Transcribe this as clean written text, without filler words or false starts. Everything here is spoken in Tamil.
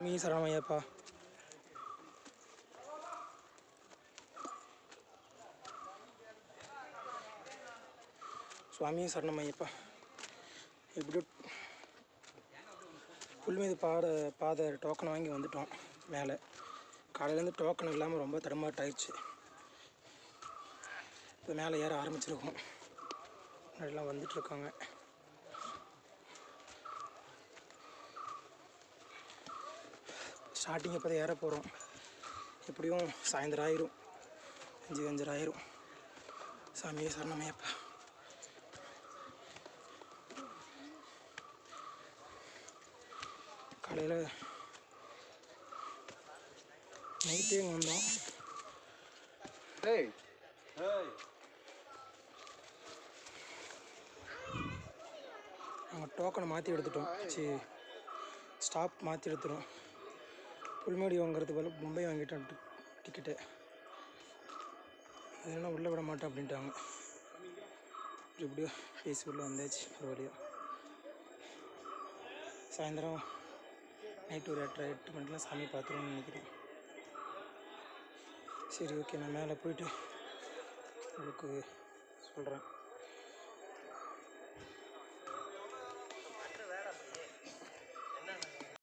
சுவாமி சரணமையப்பா. சுவாமி சரணமையப்பா. எப்படியோ புல்மீது பாதை டோக்கன் வாங்கி வந்துட்டோம். மேலே காலையிலேருந்து டோக்கன் இல்லாமல் ரொம்ப தடுமாட்டாயிடுச்சு. இப்போ மேலே ஏற ஆரம்பிச்சிருக்கோம். முன்னாடிலாம் வந்துட்டுருக்காங்க. ஸ்டார்டிங் இப்போ தான் ஏற போகிறோம். எப்படியும் சாயந்தரம் ஆயிரும், 5 ஆயிரும். சாமியே சரணமையப்பா. காலையில் நைட்டே வந்தோம். நாங்கள் டோக்கனை மாற்றி எடுத்துட்டோம். ஸ்டாப் மாற்றி எடுத்துட்டோம். புல்மேடி வாங்குறது போல் மும்பை வாங்கிட்டோம் டிக்கெட்டு. அதெல்லாம் உள்ளே விட மாட்டோம் அப்படின்ட்டாங்க. எப்படியோ பேசி உள்ளே வந்தாச்சு ஒரு வழியாக. சாயந்தரம் நைட்டு ஒரு 8 மணிக்கெலாம் சாமி பார்த்துருவோம்னு நினைக்கிறேன். சரி, ஓகே, நான் மேலே போயிட்டு உங்களுக்கு சொல்கிறேன்.